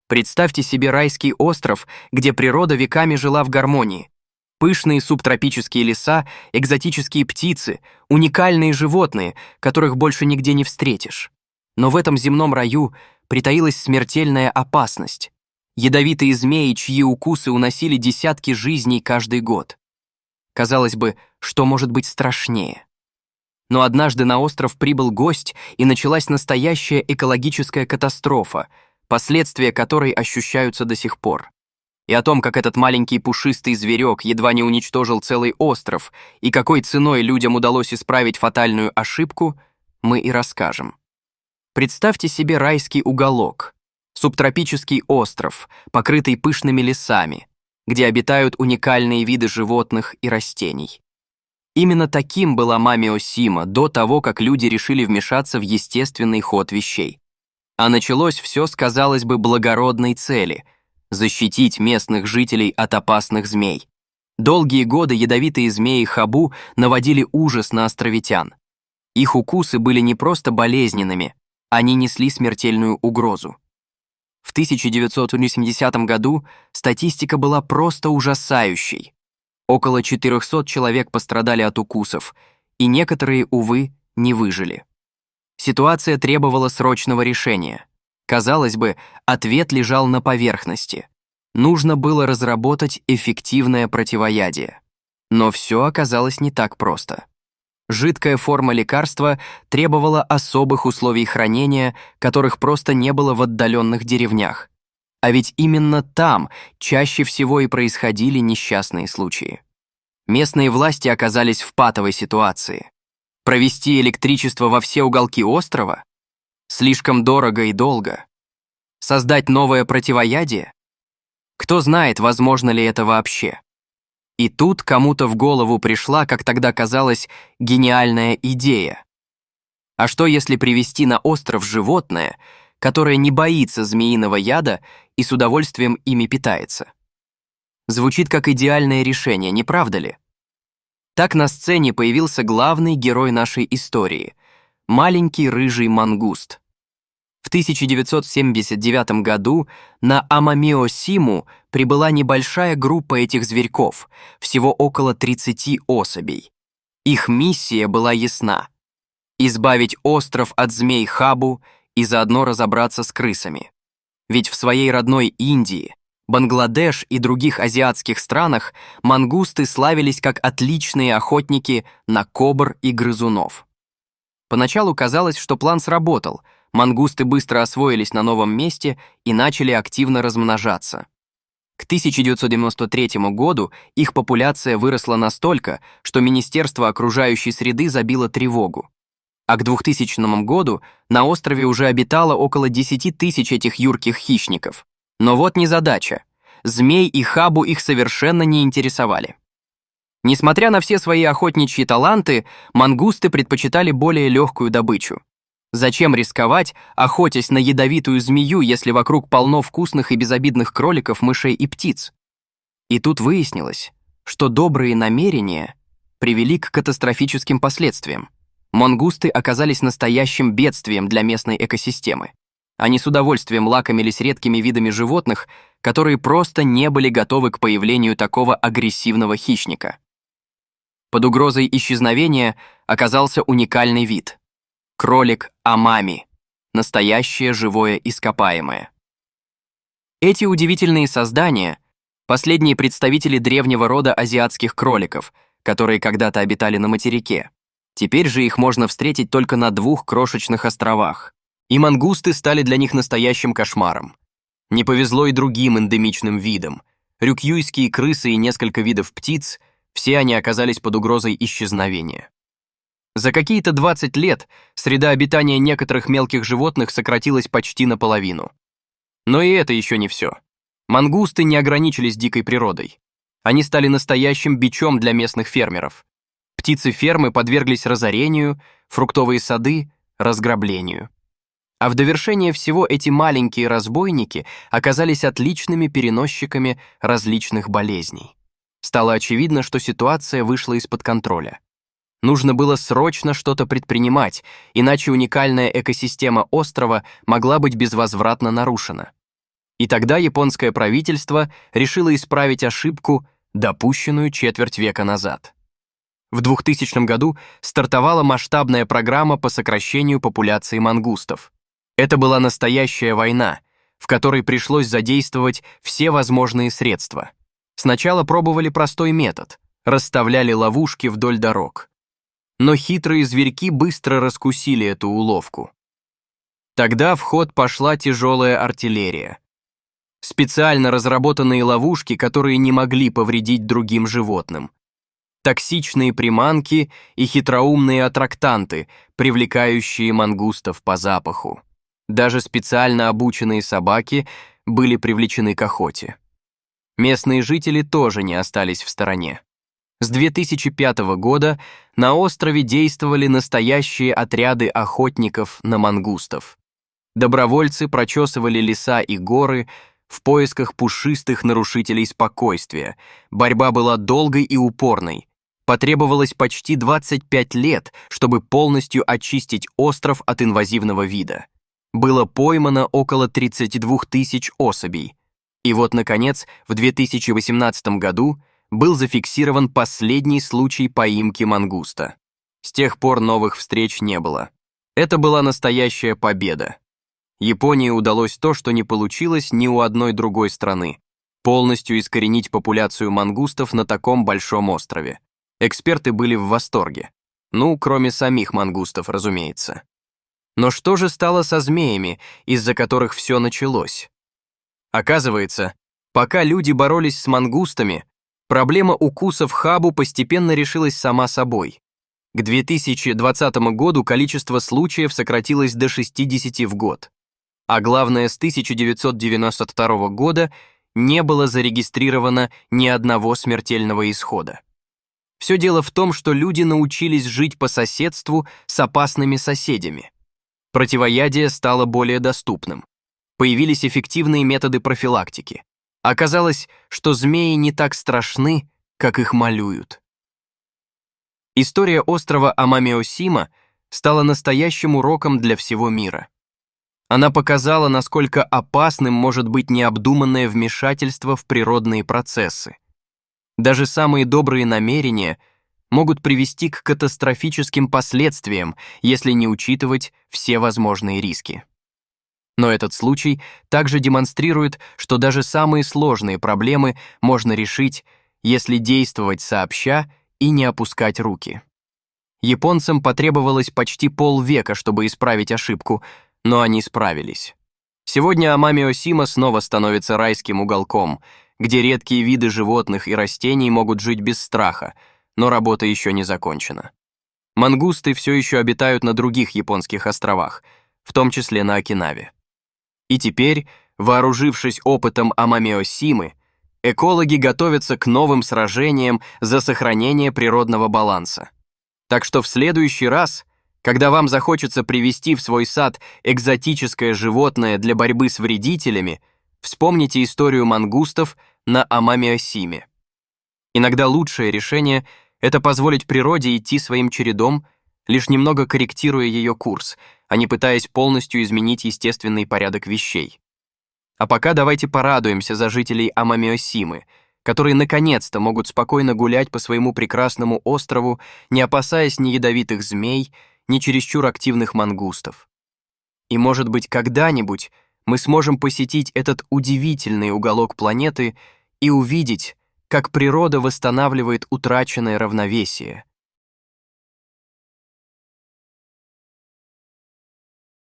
Представьте себе райский остров, где природа веками жила в гармонии. Пышные субтропические леса, экзотические птицы, уникальные животные, которых больше нигде не встретишь. Но в этом земном раю притаилась смертельная опасность. Ядовитые змеи, чьи укусы уносили десятки жизней каждый год. Казалось бы, что может быть страшнее? Но однажды на остров прибыл гость, и началась настоящая экологическая катастрофа, последствия которой ощущаются до сих пор. И о том, как этот маленький пушистый зверек едва не уничтожил целый остров, и какой ценой людям удалось исправить фатальную ошибку, мы и расскажем. Представьте себе райский уголок, субтропический остров, покрытый пышными лесами, где обитают уникальные виды животных и растений. Именно таким была Мамио-Сима до того, как люди решили вмешаться в естественный ход вещей. А началось все с, казалось бы, благородной цели — защитить местных жителей от опасных змей. Долгие годы ядовитые змеи Хабу наводили ужас на островитян. Их укусы были не просто болезненными, они несли смертельную угрозу. В 1980 году статистика была просто ужасающей. Около 400 человек пострадали от укусов, и некоторые, увы, не выжили. Ситуация требовала срочного решения. Казалось бы, ответ лежал на поверхности. Нужно было разработать эффективное противоядие. Но все оказалось не так просто. Жидкая форма лекарства требовала особых условий хранения, которых просто не было в отдаленных деревнях. А ведь именно там чаще всего и происходили несчастные случаи. Местные власти оказались в патовой ситуации. Провести электричество во все уголки острова? Слишком дорого и долго. Создать новое противоядие? Кто знает, возможно ли это вообще. И тут кому-то в голову пришла, как тогда казалось, гениальная идея. А что если привезти на остров животное, которое не боится змеиного яда и с удовольствием ими питается? Звучит как идеальное решение, не правда ли? Так на сцене появился главный герой нашей истории — маленький рыжий мангуст. В 1979 году на Амамио-Симу прибыла небольшая группа этих зверьков, всего около 30 особей. Их миссия была ясна — избавить остров от змей Хабу и заодно разобраться с крысами. Ведь в своей родной Индии, Бангладеш и других азиатских странах мангусты славились как отличные охотники на кобр и грызунов. Поначалу казалось, что план сработал, мангусты быстро освоились на новом месте и начали активно размножаться. К 1993 году их популяция выросла настолько, что Министерство окружающей среды забило тревогу. А к 2000 году на острове уже обитало около 10 тысяч этих юрких хищников. Но вот незадача. Змей и Хабу их совершенно не интересовали. Несмотря на все свои охотничьи таланты, мангусты предпочитали более легкую добычу. Зачем рисковать, охотясь на ядовитую змею, если вокруг полно вкусных и безобидных кроликов, мышей и птиц? И тут выяснилось, что добрые намерения привели к катастрофическим последствиям. Мангусты оказались настоящим бедствием для местной экосистемы. Они с удовольствием лакомились редкими видами животных, которые просто не были готовы к появлению такого агрессивного хищника. Под угрозой исчезновения оказался уникальный вид — кролик амами, настоящее живое ископаемое. Эти удивительные создания — последние представители древнего рода азиатских кроликов, которые когда-то обитали на материке. Теперь же их можно встретить только на 2 крошечных островах. И мангусты стали для них настоящим кошмаром. Не повезло и другим эндемичным видам. Рюкюйские крысы и несколько видов птиц — все они оказались под угрозой исчезновения. За какие-то 20 лет среда обитания некоторых мелких животных сократилась почти наполовину. Но и это еще не все. Мангусты не ограничились дикой природой. Они стали настоящим бичом для местных фермеров. Птицы-фермы подверглись разорению, фруктовые сады — разграблению. А в довершение всего эти маленькие разбойники оказались отличными переносчиками различных болезней. Стало очевидно, что ситуация вышла из-под контроля. Нужно было срочно что-то предпринимать, иначе уникальная экосистема острова могла быть безвозвратно нарушена. И тогда японское правительство решило исправить ошибку, допущенную четверть века назад. В 2000 году стартовала масштабная программа по сокращению популяции мангустов. Это была настоящая война, в которой пришлось задействовать все возможные средства. Сначала пробовали простой метод – расставляли ловушки вдоль дорог. Но хитрые зверьки быстро раскусили эту уловку. Тогда в ход пошла тяжелая артиллерия. Специально разработанные ловушки, которые не могли повредить другим животным. Токсичные приманки и хитроумные аттрактанты, привлекающие мангустов по запаху. Даже специально обученные собаки были привлечены к охоте. Местные жители тоже не остались в стороне. С 2005 года на острове действовали настоящие отряды охотников на мангустов. Добровольцы прочесывали леса и горы в поисках пушистых нарушителей спокойствия. Борьба была долгой и упорной. Потребовалось почти 25 лет, чтобы полностью очистить остров от инвазивного вида. Было поймано около 32 тысяч особей. И вот, наконец, в 2018 году был зафиксирован последний случай поимки мангуста. С тех пор новых встреч не было. Это была настоящая победа. Японии удалось то, что не получилось ни у одной другой страны – полностью искоренить популяцию мангустов на таком большом острове. Эксперты были в восторге. Ну, кроме самих мангустов, разумеется. Но что же стало со змеями, из-за которых все началось? Оказывается, пока люди боролись с мангустами, проблема укусов хабу постепенно решилась сама собой. К 2020 году количество случаев сократилось до 60 в год. А главное, с 1992 года не было зарегистрировано ни одного смертельного исхода. Все дело в том, что люди научились жить по соседству с опасными соседями. Противоядие стало более доступным. Появились эффективные методы профилактики. Оказалось, что змеи не так страшны, как их малюют. История острова Амамеосима стала настоящим уроком для всего мира. Она показала, насколько опасным может быть необдуманное вмешательство в природные процессы. Даже самые добрые намерения могут привести к катастрофическим последствиям, если не учитывать все возможные риски. Но этот случай также демонстрирует, что даже самые сложные проблемы можно решить, если действовать сообща и не опускать руки. Японцам потребовалось почти полвека, чтобы исправить ошибку, но они справились. Сегодня Амамеосима снова становится райским уголком, где редкие виды животных и растений могут жить без страха, но работа еще не закончена. Мангусты все еще обитают на других японских островах, в том числе на Окинаве. И теперь, вооружившись опытом Амамеосимы, экологи готовятся к новым сражениям за сохранение природного баланса. Так что в следующий раз, когда вам захочется привести в свой сад экзотическое животное для борьбы с вредителями, вспомните историю мангустов на Амамеосиме. Иногда лучшее решение – это позволить природе идти своим чередом, лишь немного корректируя ее курс, а не пытаясь полностью изменить естественный порядок вещей. А пока давайте порадуемся за жителей Амамеосимы, которые наконец-то могут спокойно гулять по своему прекрасному острову, не опасаясь ни ядовитых змей, ни чересчур активных мангустов. И, может быть, когда-нибудь мы сможем посетить этот удивительный уголок планеты и увидеть, как природа восстанавливает утраченное равновесие,